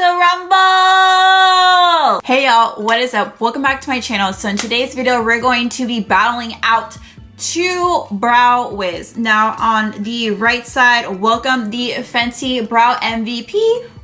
to rumble. Hey y'all, what is up? Welcome back to my channel. So in today's video we're going to be battling out two Brow Wiz. Now on the right side, welcome the Fenty Brow MVP.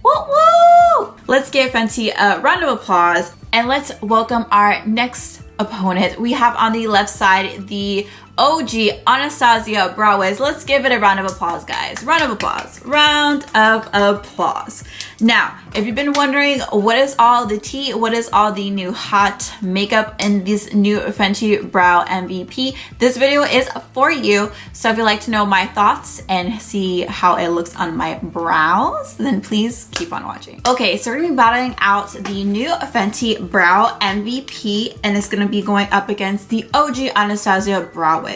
Woo woo! Let's give Fenty a round of applause and let's welcome our next opponent. We have on the left side the OG ANASTASIA Brow Wiz. Let's give it a round of applause, guys. Round of applause. Round of applause. Now, if you've been wondering what is all the tea, what is all the new hot makeup in this new Fenty Brow MVP, this video is for you. So if you'd like to know my thoughts and see how it looks on my brows, then please keep on watching. Okay, so we're gonna be battling out the new Fenty Brow MVP, and it's gonna be going up against the OG ANASTASIA Brow Wiz.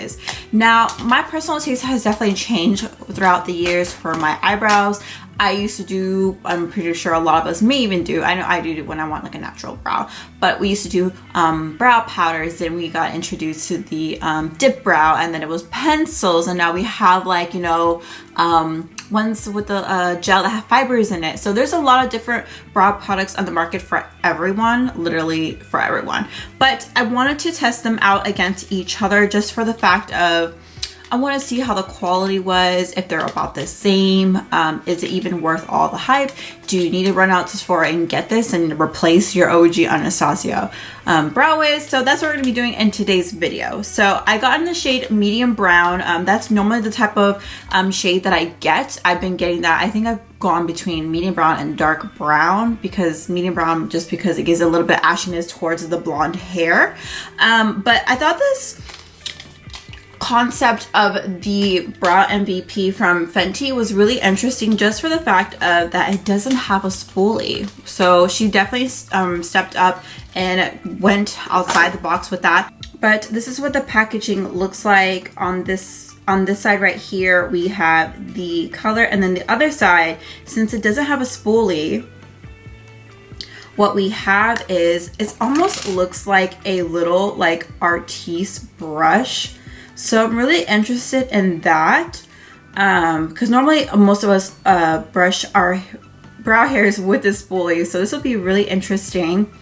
Now, my personal taste has definitely changed throughout the years for my eyebrows. I used to do, I'm pretty sure a lot of us may even do, I know I do when I want like a natural brow, but we used to do brow powders. Then we got introduced to the dip brow, and then it was pencils, and now we have like, you know, ones with the gel that have fibers in it. So there's a lot of different brow products on the market for everyone, literally for everyone. But I wanted to test them out against each other just for the fact of I want to see how the quality was, if they're about the same. Is it even worth all the hype? Do you need to run out to Sephora and get this and replace your OG ANASTASIA Brow Wiz? So that's what we're going to be doing in today's video. So I got in the shade medium brown. That's normally the type of shade that I get. I've been getting that. I think I've gone between medium brown and dark brown, because medium brown just because it gives a little bit ashiness towards the blonde hair. But I thought this concept of the brow MVP from Fenty was really interesting, just for the fact of that it doesn't have a spoolie. So she definitely stepped up and went outside the box with that. But this is what the packaging looks like. On this side right here we have the color, and then the other side, since it doesn't have a spoolie, what we have is it almost looks like a little like artiste brush. So I'm really interested in that, because normally most of us brush our brow hairs with this spoolie, so this will be really interesting.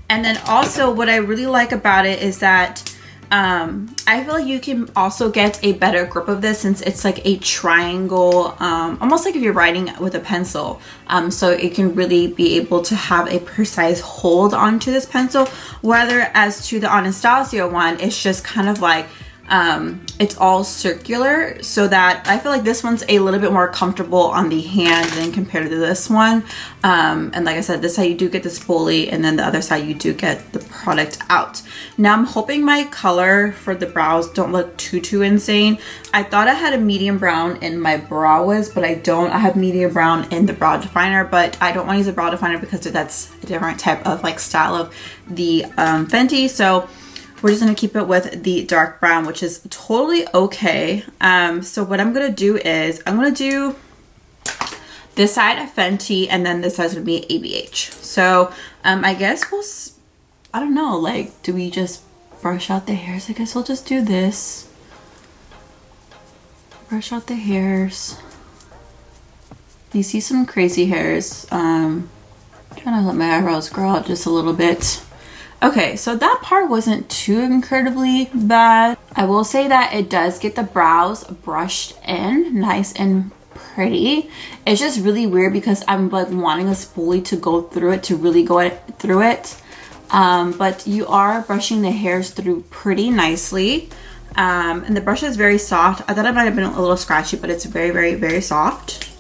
And then also what I really like about it is that I feel like you can also get a better grip of this, since it's like a triangle, almost like if you're writing with a pencil. So it can really be able to have a precise hold onto this pencil, whether as to the ANASTASIA one, it's just kind of like it's all circular, so that I feel like this one's a little bit more comfortable on the hand than compared to this one. And like I said, this side you do get the spoolie, and then the other side you do get the product out. Now I'm hoping my color for the brows don't look too insane. I thought I had a medium brown in my Brow Wiz, but I don't. I have medium brown in the brow definer, but I don't want to use a brow definer because that's a different type of like style of the Fenty. So we're just gonna keep it with the dark brown, which is totally okay. So what I'm gonna do is I'm gonna do this side of Fenty, and then this side's gonna be ABH. So I guess I don't know, like, do we just brush out the hairs? I guess we'll just do this. Brush out the hairs. You see some crazy hairs. Trying to let my eyebrows grow out just a little bit. Okay, so that part wasn't too incredibly bad. I will say that it does get the brows brushed in nice and pretty. It's just really weird because I'm like wanting a spoolie to go through it, to really go through it. But you are brushing the hairs through pretty nicely. And the brush is very soft. I thought it might have been a little scratchy, but it's very soft.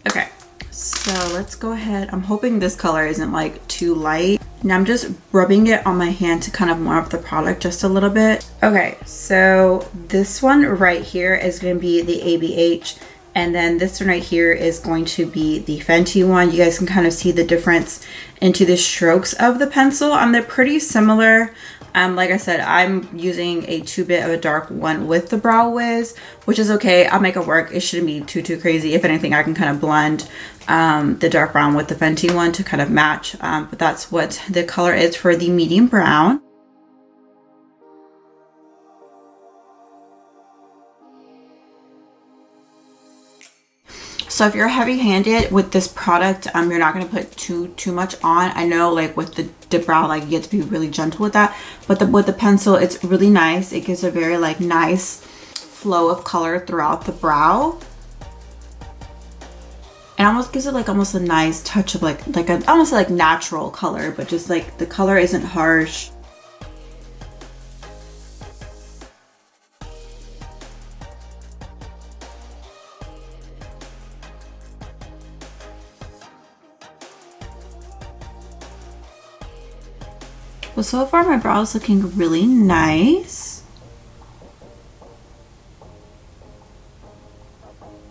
Okay, so let's go ahead. I'm hoping this color isn't like too light. Now I'm just rubbing it on my hand to kind of warm up the product just a little bit. Okay, so this one right here is going to be the ABH, and then this one right here is going to be the Fenty one. You guys can kind of see the difference into the strokes of the pencil, and they're pretty similar. Like I said, I'm using a 2-bit of a dark one with the Brow Wiz, which is okay. I'll make it work. It shouldn't be too crazy. If anything, I can kind of blend the dark brown with the Fenty one to kind of match. But that's what the color is for the medium brown. So if you're heavy-handed with this product, you're not going to put too much on. I know like with the brow, like you have to be really gentle with that, but with the pencil, it's really nice. It gives a very like nice flow of color throughout the brow. And almost gives it like almost a nice touch of like a almost like natural color, but just like the color isn't harsh. Well, so far my brow is looking really nice.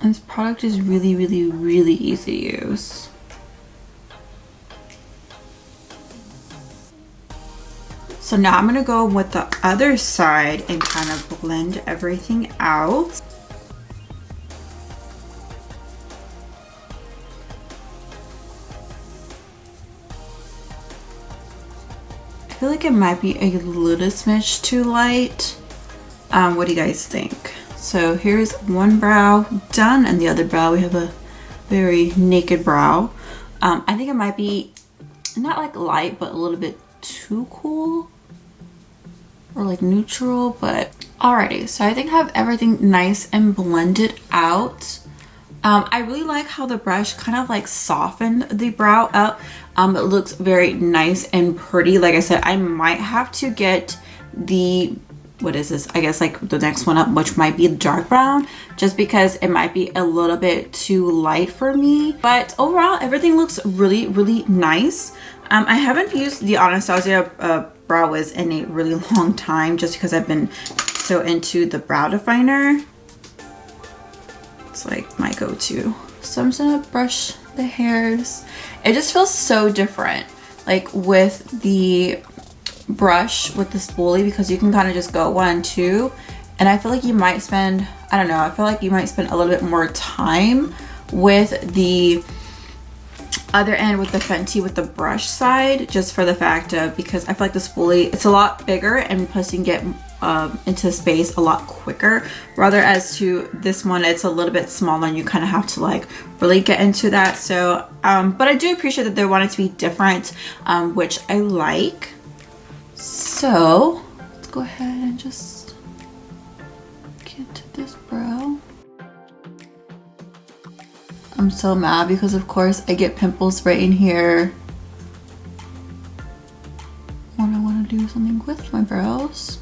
And this product is really, really, really easy to use. So now I'm gonna go with the other side and kind of blend everything out. I feel like it might be a little smidge too light. What do you guys think? So here's one brow done, and the other brow we have a very naked brow. I think it might be not like light, but a little bit too cool or like neutral, but alrighty. So I think I have everything nice and blended out. I really like how the brush kind of like softened the brow up. It looks very nice and pretty. Like I said, I might have to get the, what is this? I guess like the next one up, which might be dark brown, just because it might be a little bit too light for me. But overall, everything looks really, really nice. I haven't used the ANASTASIA Brow Wiz in a really long time, just because I've been so into the brow definer. It's like my go-to. So I'm just gonna brush the hairs. It just feels so different, like with the brush with the spoolie, because you can kind of just go 1, 2, and I feel like you might spend, I don't know, I feel like you might spend a little bit more time with the other end with the Fenty with the brush side, just for the fact of, because I feel like the spoolie, it's a lot bigger, and plus you can get into space a lot quicker, rather as to this one, it's a little bit smaller and you kind of have to like really get into that. So but I do appreciate that they want it to be different, which I like. So let's go ahead and just get to this brow. I'm so mad because of course I get pimples right in here when I want to do something with my brows.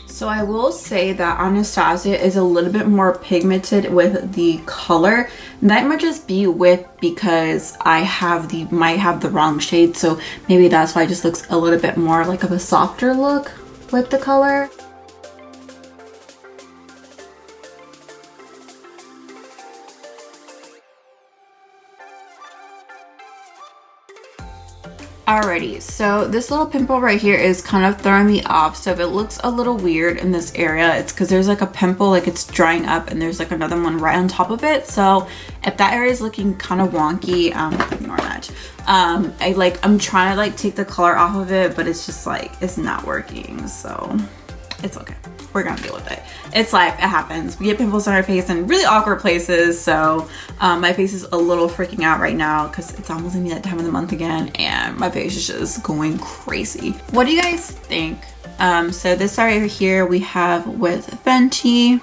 So I will say that ANASTASIA is a little bit more pigmented with the color. That might just be because I might have the wrong shade, so maybe that's why it just looks a little bit more like of a softer look with the color. Alrighty, so this little pimple right here is kind of throwing me off. So if it looks a little weird in this area, it's because there's like a pimple, like it's drying up, and there's like another one right on top of it. So if that area is looking kind of wonky, ignore that. I'm trying to like take the color off of it, but it's just like, it's not working. So it's okay. We're gonna deal with it. It's life, it happens. We get pimples on our face in really awkward places. So my face is a little freaking out right now because it's almost gonna be that time of the month again, and my face is just going crazy. What do you guys think? So this right here we have with Fenty.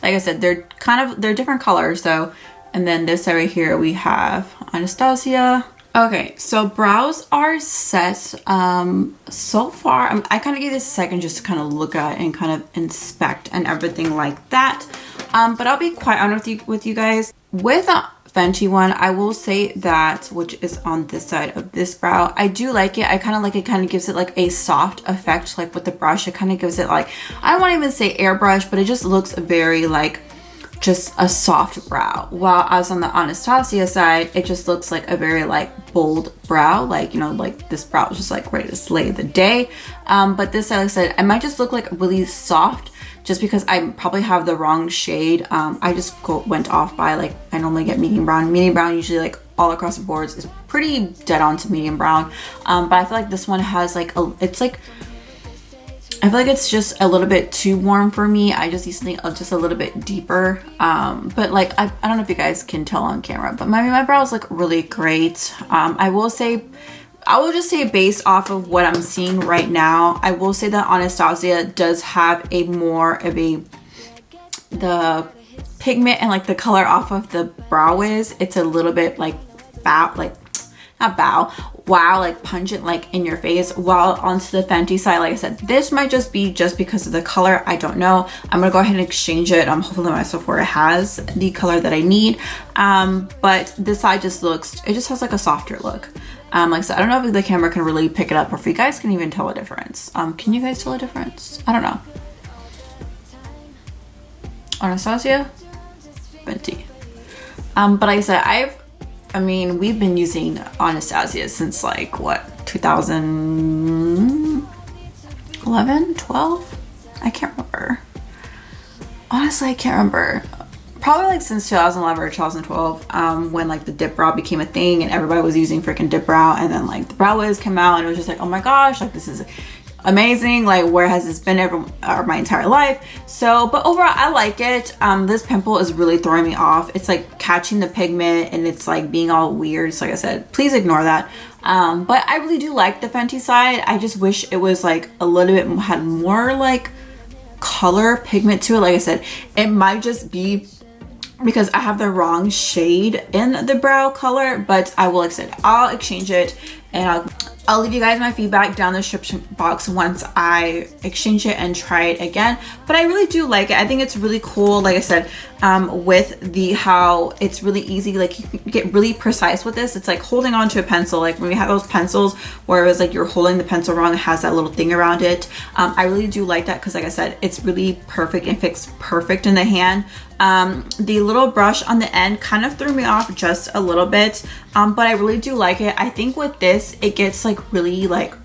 Like I said, they're different colors. So, and then this right here we have ANASTASIA. Okay, so brows are set. So far, I kind of gave this a second just to kind of look at and kind of inspect and everything like that. But I'll be quite honest with you guys. With a Fenty one, I will say that, which is on this side of this brow, I do like it. I kind of like it. Kind of gives it like a soft effect, like with the brush. It kind of gives it like, I don't want to even say airbrush, but it just looks very like just a soft brow, while as on the ANASTASIA side, it just looks like a very like bold brow, like, you know, like this brow is just like ready to slay the day. But this side, like I said, it might just look like really soft just because I probably have the wrong shade. I just went off by like, I normally get medium brown. Medium brown usually like all across the boards is pretty dead on to medium brown, but I feel like this one has like it's like I feel like it's just a little bit too warm for me. I just need something just a little bit deeper. But like, I don't know if you guys can tell on camera, but my brows look really great. I will just say based off of what I'm seeing right now, I will say that Anastasia does have a more of the pigment and like the color off of the Brow Wiz. It's a little bit like wow, like pungent, like in your face. While onto the Fenty side, like I said, this might just be because of the color. I don't know. I'm gonna go ahead and exchange it. Hopefully my Sephora has the color that I need. But this side just has like a softer look. Like I said, I don't know if the camera can really pick it up or if you guys can even tell a difference. Can you guys tell a difference? I don't know. Anastasia, Fenty. But like I said, we've been using Anastasia since like what, 2011, 12? I can't remember. Honestly, I can't remember. Probably like since 2011 or 2012, when like the dip brow became a thing and everybody was using freaking dip brow, and then like the Brow Wiz came out and it was just like, oh my gosh, like this is amazing. Like, where has this been my entire life? So, but overall, I like it. This pimple is really throwing me off. It's like catching the pigment and it's like being all weird. So like I said, please ignore that. But I really do like the Fenty side. I just wish it was like a little bit, had more like color pigment to it. Like I said, it might just be because I have the wrong shade in the brow color, but I will, like I said, I'll exchange it and I'll leave you guys my feedback down in the description box once I exchange it and try it again. But I really do like it. I think it's really cool, like I said, with how it's really easy. Like you can get really precise with this. It's like holding on to a pencil. Like when we have those pencils where it was like you're holding the pencil wrong, it has that little thing around it. I really do like that because like I said, it's really perfect and fits perfect in the hand. The little brush on the end kind of threw me off just a little bit, but I really do like it. I think with this, it gets like really like,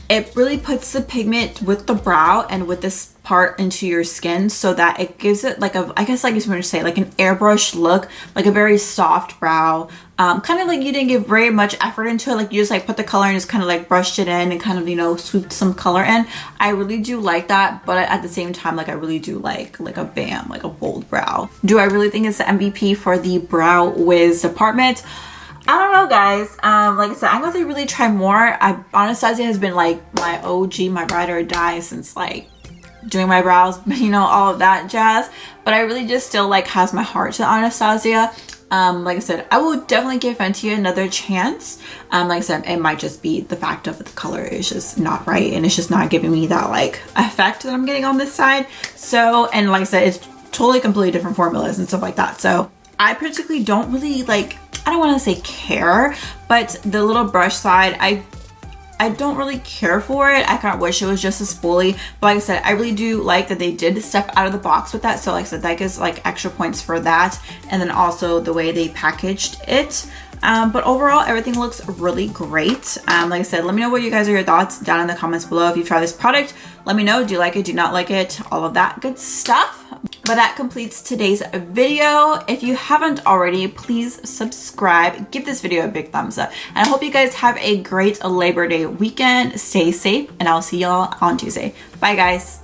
it really puts the pigment with the brow and with this part into your skin so that it gives it like a, I guess like you want to say, like an airbrush look, like a very soft brow. Kind of like you didn't give very much effort into it. Like you just like put the color and just kind of like brushed it in and kind of, you know, swooped some color in. I really do like that, but at the same time, like I really do like a bam, like a bold brow. Do I really think it's the MVP for the Brow Wiz department? I don't know, guys. Like I said, I'm going to really try more. Anastasia has been like my OG, my ride or die since like doing my brows, you know, all of that jazz. But I really just still like has my heart to Anastasia. Like I said, I will definitely give Fenty another chance. Like I said, it might just be the fact of the color is just not right and it's just not giving me that like effect that I'm getting on this side. So, and like I said, it's totally completely different formulas and stuff like that. So I particularly don't really like, I don't want to say care, but the little brush side, I don't really care for it. I kind of wish it was just a spoolie, but like I said, I really do like that they did step out of the box with that. So like I said, that gives like extra points for that. And then also the way they packaged it. But overall, everything looks really great. Like I said, let me know what you guys are your thoughts down in the comments below. If you've tried this product, let me know. Do you like it? Do you not like it? All of that good stuff. But that completes today's video. If you haven't already, please subscribe. Give this video a big thumbs up. And I hope you guys have a great Labor Day weekend. Stay safe, and I'll see y'all on Tuesday. Bye, guys.